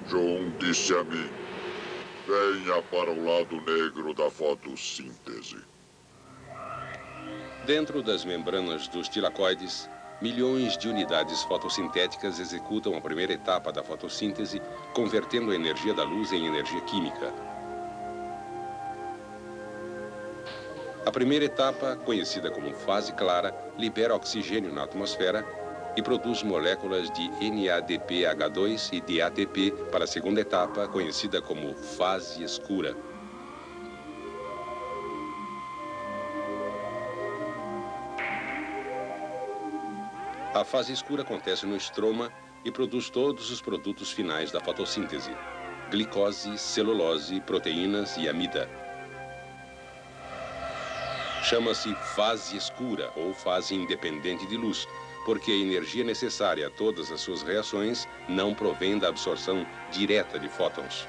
Junte-se a mim. Venha para o lado negro da fotossíntese. Dentro das membranas dos tilacoides, milhões de unidades fotossintéticas executam a primeira etapa da fotossíntese, convertendo a energia da luz em energia química. A primeira etapa, conhecida como fase clara, libera oxigênio na atmosfera e produz moléculas de NADPH2 e de ATP para a segunda etapa, conhecida como fase escura. A fase escura acontece no estroma e produz todos os produtos finais da fotossíntese: glicose, celulose, proteínas e amida. Chama-se fase escura ou fase independente de luz, porque a energia necessária a todas as suas reações não provém da absorção direta de fótons.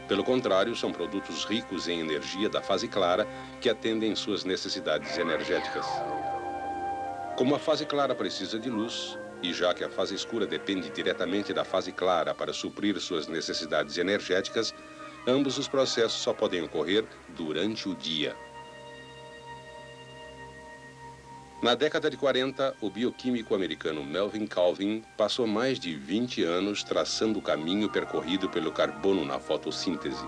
Pelo contrário, são produtos ricos em energia da fase clara que atendem suas necessidades energéticas. Como a fase clara precisa de luz, e já que a fase escura depende diretamente da fase clara para suprir suas necessidades energéticas, ambos os processos só podem ocorrer durante o dia. Na década de 40, o bioquímico americano Melvin Calvin passou mais de 20 anos traçando o caminho percorrido pelo carbono na fotossíntese.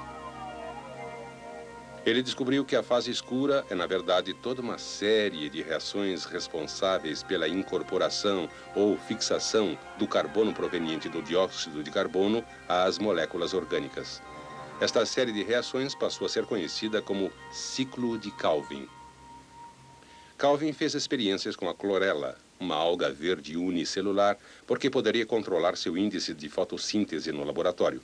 Ele descobriu que a fase escura é, na verdade, toda uma série de reações responsáveis pela incorporação ou fixação do carbono proveniente do dióxido de carbono às moléculas orgânicas. Esta série de reações passou a ser conhecida como ciclo de Calvin. Calvin fez experiências com a clorela, uma alga verde unicelular, porque poderia controlar seu índice de fotossíntese no laboratório.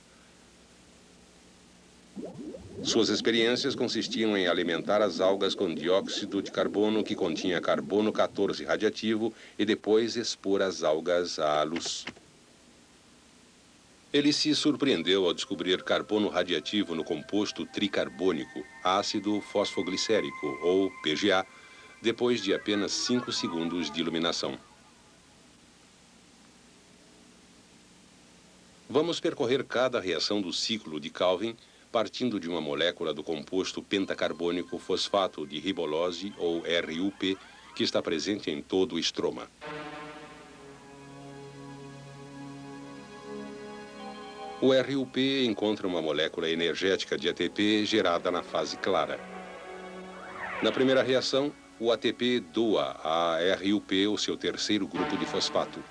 Suas experiências consistiam em alimentar as algas com dióxido de carbono que continha carbono 14 radiativo e depois expor as algas à luz. Ele se surpreendeu ao descobrir carbono radiativo no composto tricarbônico, ácido fosfoglicérico, ou PGA, depois de apenas 5 segundos de iluminação. Vamos percorrer cada reação do ciclo de Calvin, partindo de uma molécula do composto pentacarbônico fosfato de ribolose, ou RUP, que está presente em todo o estroma. O RUP encontra uma molécula energética de ATP gerada na fase clara. Na primeira reação, o ATP doa a RUP o seu terceiro grupo de fosfato.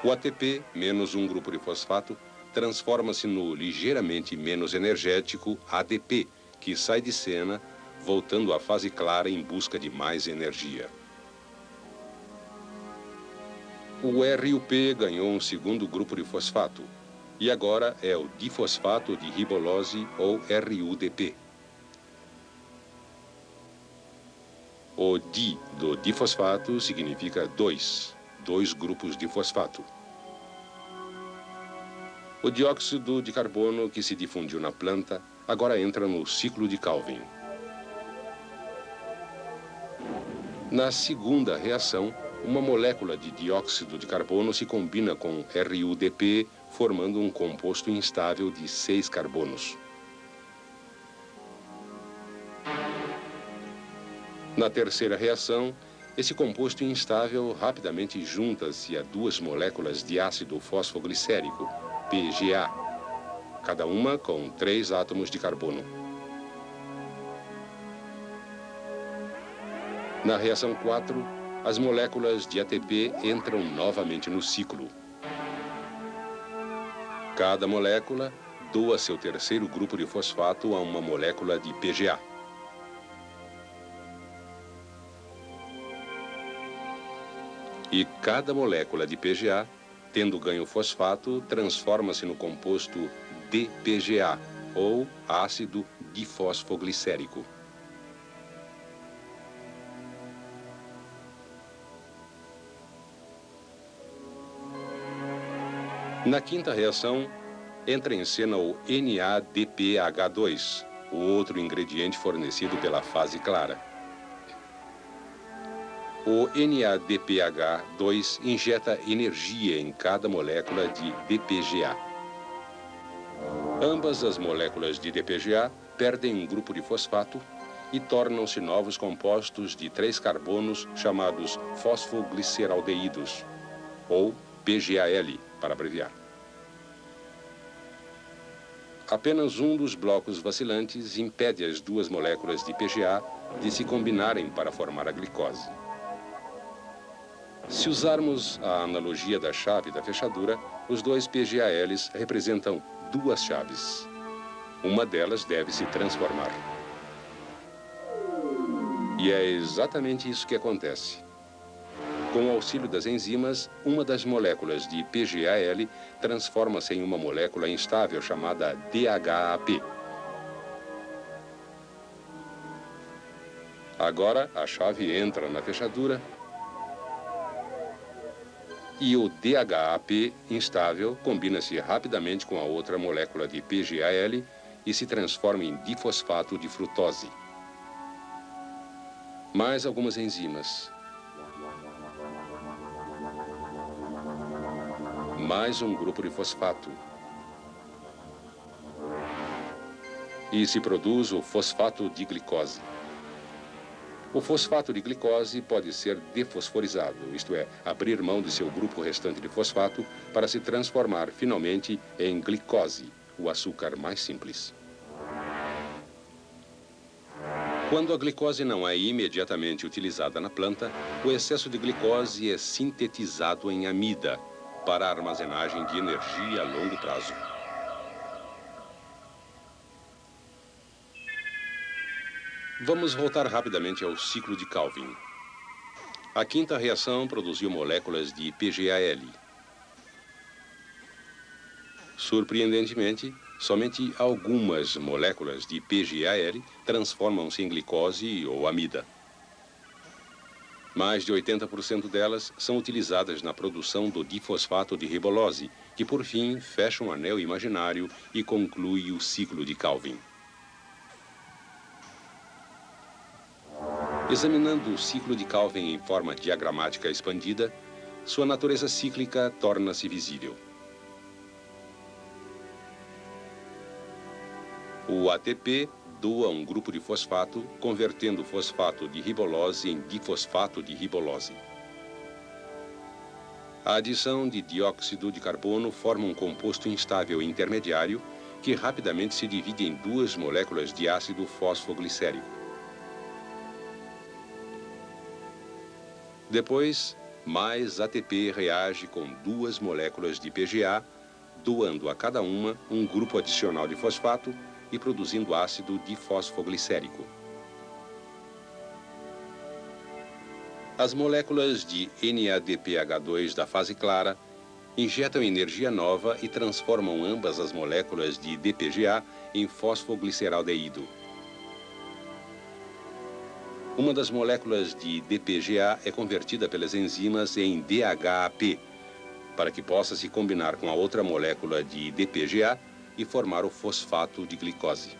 O ATP, menos um grupo de fosfato, transforma-se no ligeiramente menos energético ADP, que sai de cena, voltando à fase clara em busca de mais energia. O RUP ganhou um segundo grupo de fosfato, e agora é o difosfato de ribolose, ou RUDP. O di do difosfato significa dois grupos de fosfato. O dióxido de carbono que se difundiu na planta agora entra no ciclo de Calvin. Na segunda reação, uma molécula de dióxido de carbono se combina com RUDP, formando um composto instável de 6 carbonos. Na terceira reação, esse composto instável rapidamente junta-se a 2 moléculas de ácido fosfoglicérico, PGA, cada uma com 3 átomos de carbono. Na reação 4, as moléculas de ATP entram novamente no ciclo. Cada molécula doa seu terceiro grupo de fosfato a uma molécula de PGA. E cada molécula de PGA, tendo ganho fosfato, transforma-se no composto DPGA, ou ácido difosfoglicérico. Na quinta reação, entra em cena o NADPH2, o outro ingrediente fornecido pela fase clara. O NADPH2 injeta energia em cada molécula de DPGA. Ambas as moléculas de DPGA perdem um grupo de fosfato e tornam-se novos compostos de 3 carbonos chamados fosfogliceraldeídos, ou PGAL, para abreviar. Apenas um dos blocos vacilantes impede as duas moléculas de PGA de se combinarem para formar a glicose. Se usarmos a analogia da chave da fechadura, os dois PGALs representam 2 chaves. Uma delas deve se transformar. E é exatamente isso que acontece. Com o auxílio das enzimas, uma das moléculas de PGAL transforma-se em uma molécula instável chamada DHAP. Agora, a chave entra na fechadura e o DHAP instável combina-se rapidamente com a outra molécula de PGAL e se transforma em difosfato de frutose. Mais algumas enzimas. Mais um grupo de fosfato. E se produz o fosfato de glicose. O fosfato de glicose pode ser defosforizado, isto é, abrir mão de seu grupo restante de fosfato para se transformar finalmente em glicose, o açúcar mais simples. Quando a glicose não é imediatamente utilizada na planta, o excesso de glicose é sintetizado em amida para a armazenagem de energia a longo prazo. Vamos voltar rapidamente ao ciclo de Calvin. A quinta reação produziu moléculas de PGAL. Surpreendentemente, somente algumas moléculas de PGAL transformam-se em glicose ou amida. Mais de 80% delas são utilizadas na produção do difosfato de ribolose, que por fim fecha um anel imaginário e conclui o ciclo de Calvin. Examinando o ciclo de Calvin em forma diagramática expandida, sua natureza cíclica torna-se visível. O ATP doa um grupo de fosfato, convertendo o fosfato de ribolose em difosfato de ribolose. A adição de dióxido de carbono forma um composto instável intermediário que rapidamente se divide em 2 moléculas de ácido fosfoglicérico. Depois, mais ATP reage com 2 moléculas de PGA, doando a cada uma um grupo adicional de fosfato e produzindo ácido difosfoglicérico. As moléculas de NADPH2 da fase clara injetam energia nova e transformam ambas as moléculas de DPGA em fosfogliceraldeído. Uma das moléculas de DPGA é convertida pelas enzimas em DHAP, para que possa se combinar com a outra molécula de DPGA e formar o fosfato de glicose.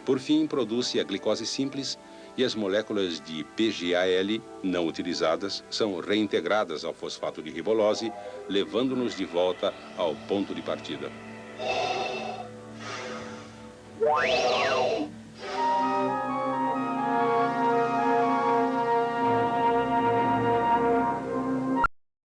Por fim, produz-se a glicose simples e as moléculas de PGAL não utilizadas são reintegradas ao fosfato de ribolose, levando-nos de volta ao ponto de partida.